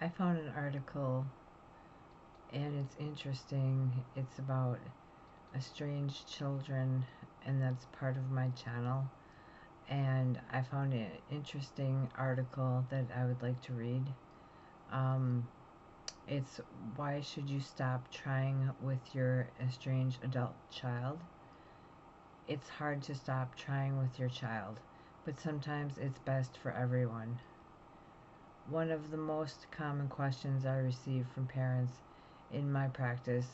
I found an article and it's interesting. It's about estranged children, and that's part of my channel. And I found an interesting article that I would like to read. Um, it's Why Should You Stop Trying with Your Estranged Adult Child? It's hard to stop trying with your child, but sometimes it's best for everyone. One of the most common questions I receive from parents in my practice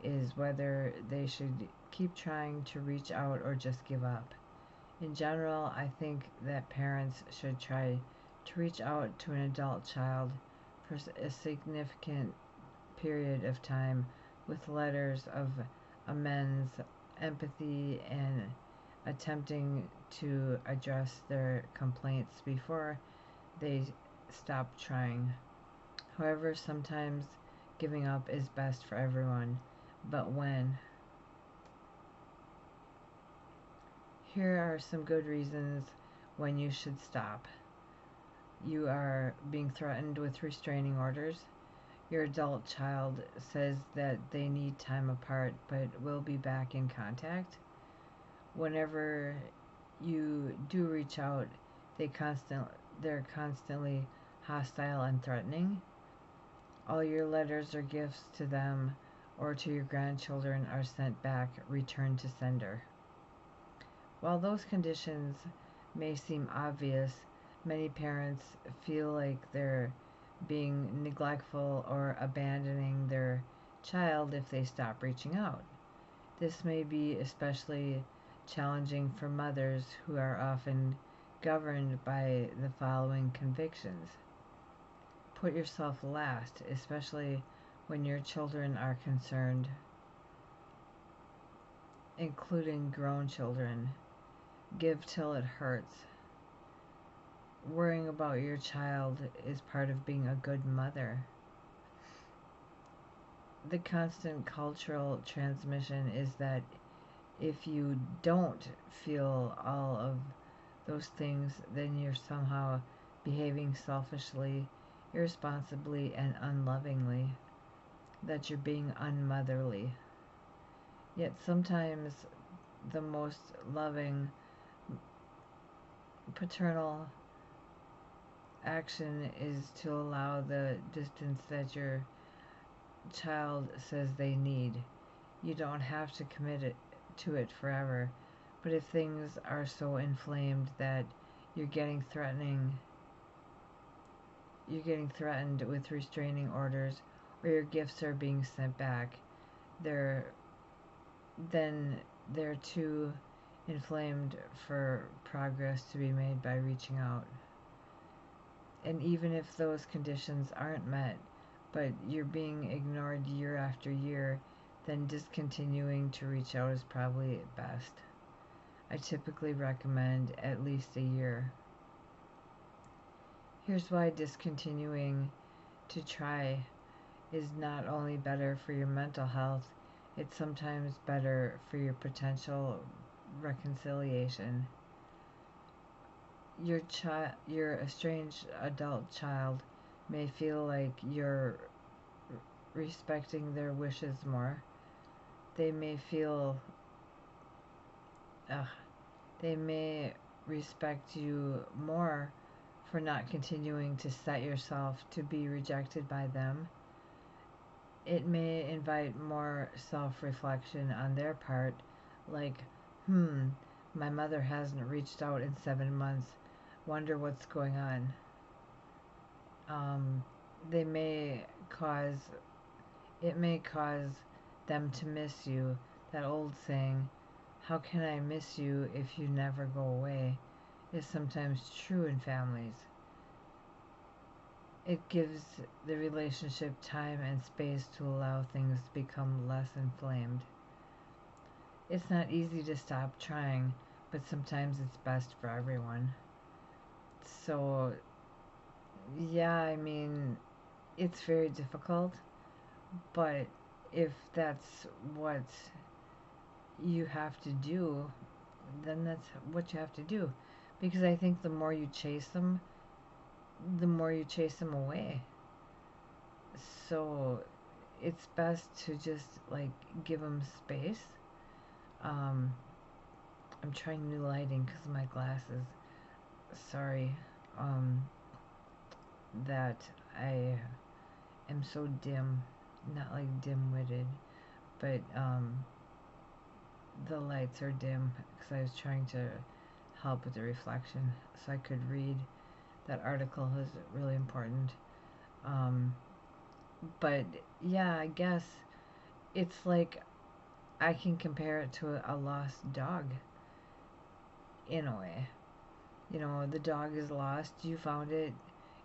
is whether they should keep trying to reach out or just give up. In general, I think that parents should try to reach out to an adult child for a significant period of time with letters of amends, empathy, and attempting to address their complaints before they stop trying. However, sometimes giving up is best for everyone. But when? Here are some good reasons when you should stop. You are being threatened with restraining orders. Your adult child says that they need time apart but will be back in contact. Whenever you do reach out, they're constantly hostile and threatening. All your letters or gifts to them or to your grandchildren are sent back, returned to sender. While those conditions may seem obvious, many parents feel like they're being neglectful or abandoning their child if they stop reaching out. This may be especially challenging for mothers who are often governed by the following convictions. Put yourself last, especially when your children are concerned, including grown children. Give till it hurts. Worrying about your child is part of being a good mother. The constant cultural transmission is that if you don't feel all of those things, then you're somehow behaving selfishly, irresponsibly, and unlovingly, that you're being unmotherly. Yet sometimes the most loving paternal action is to allow the distance that your child says they need. You don't have to to it forever, but if things are so inflamed that you're getting threatened with restraining orders, or your gifts are being sent back, they're then they're too inflamed for progress to be made by reaching out. And even if those conditions aren't met, but you're being ignored year after year, then discontinuing to reach out is probably best. I typically recommend at least a year. Here's why discontinuing to try is not only better for your mental health, it's sometimes better for your potential reconciliation. Your estranged adult child may feel like you're respecting their wishes more. They may feel they may respect you more for not continuing to set yourself to be rejected by them. It may invite more self-reflection on their part, like, my mother hasn't reached out in 7 months. Wonder what's going on. They may cause It may cause them to miss you. That old saying, "How can I miss you if you never go away?" is sometimes true in families. It gives the relationship time and space to allow things to become less inflamed. It's not easy to stop trying, but sometimes it's best for everyone. So, yeah, I mean, it's very difficult, but if that's what you have to do, then that's what you have to do. Because I think the more you chase them away. So it's best to just like give them space. Um, I'm trying new lighting because of my glasses. Sorry that I am so dim. Not like dim-witted, but the lights are dim because I was trying to help with the reflection so I could read. That article is really important. Um, but yeah, I guess it's like I can compare it to a lost dog in a way. You know, the dog is lost, you found it,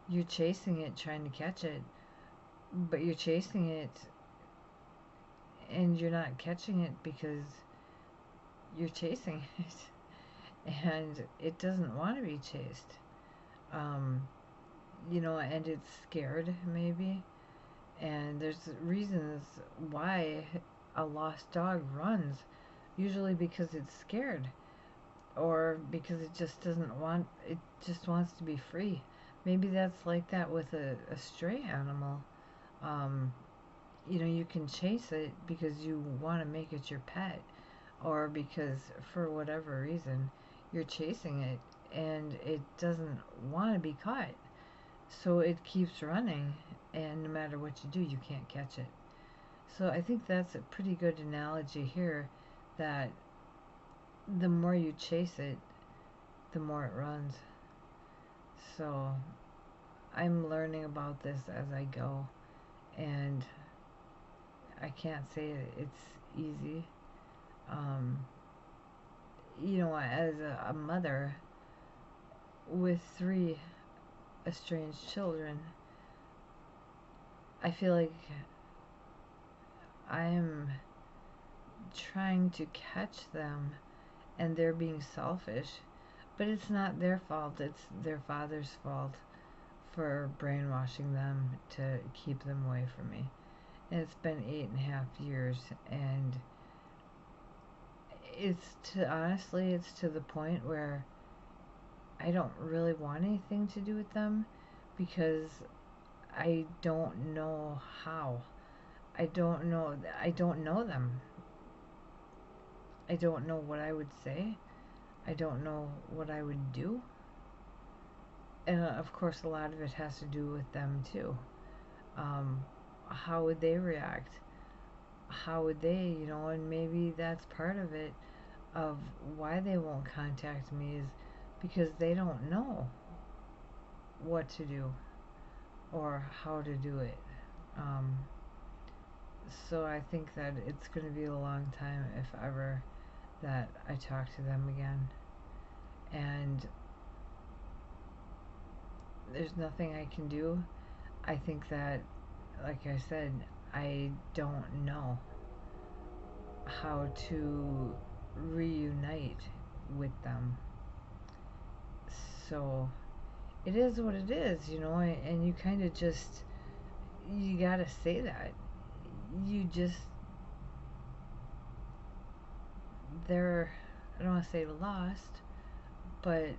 you're chasing it, trying to catch it, but you're chasing it and you're not catching it because you're chasing it and it doesn't want to be chased. Um, you know, and it's scared maybe, and there's reasons why a lost dog runs, usually because it's scared or because it just doesn't want it just wants to be free. Maybe that's like that with a stray animal. um, you know, you can chase it because you want to make it your pet, or because for whatever reason you're chasing it and it doesn't want to be caught, so it keeps running, and no matter what you do you can't catch it. So I think that's a pretty good analogy here, that the more you chase it, the more it runs. So I'm learning about this as I go, and I can't say it's easy. Um, you know, as a mother with three estranged children, I feel like I'm trying to catch them and they're being selfish, but it's not their fault, it's their father's fault for brainwashing them to keep them away from me. And it's been 8.5 years, and it's to the point where I don't really want anything to do with them because I don't know how. I don't know them. I don't know what I would say. I don't know what I would do. And of course, a lot of it has to do with them too. Um, how would they react? How would they, you know, and maybe that's part of it, of why they won't contact me, is because they don't know what to do or how to do it. Um, so I think that it's going to be a long time, if ever, that I talk to them again. And there's nothing I can do. I think that, like I said, I don't know how to reunite with them. So it is what it is, you know, and you kind of just, you gotta say that. You just, they're, I don't want to say lost, but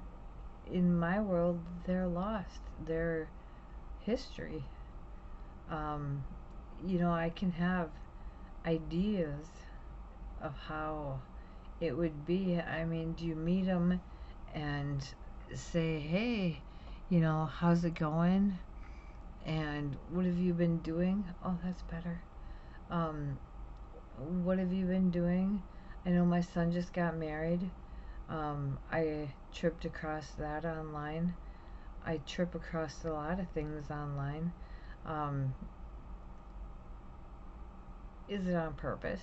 in my world, they're lost. They're history. Um, you know, I can have ideas of how it would be. I mean, do you meet them and say, hey, you know, how's it going? And what have you been doing? Oh, that's better. Um, what have you been doing? I know my son just got married. I tripped across that online. I trip across a lot of things online. Um, is it on purpose?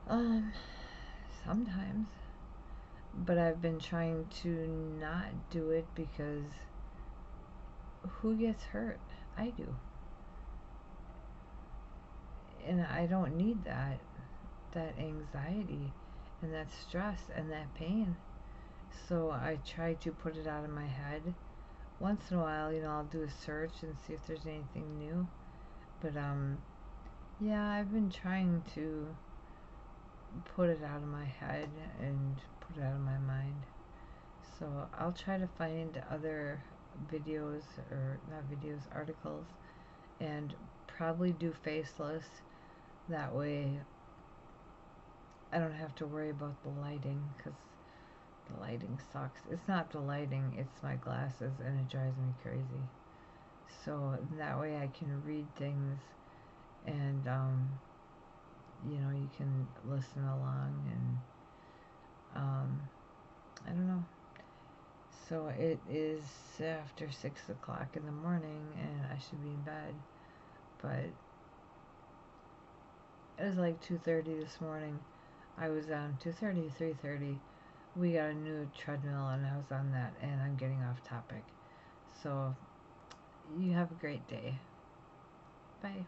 Um, Sometimes. But I've been trying to not do it because who gets hurt? I do. And I don't need that anxiety and that stress and that pain. So I try to put it out of my head. Once in a while, you know, I'll do a search and see if there's anything new. But yeah, I've been trying to put it out of my head and put it out of my mind. So I'll try to find other videos, or not videos, articles and probably do faceless. That way I don't have to worry about the lighting, because the lighting sucks. It's not the lighting, it's my glasses, and it drives me crazy. So that way I can read things, and you can listen along, and I don't know. So it is after 6 o'clock in the morning, and I should be in bed, but it was like 2:30 this morning. I was on 2:30, 3:30. We got a new treadmill, and I was on that, and I'm getting off topic. So you have a great day. Bye.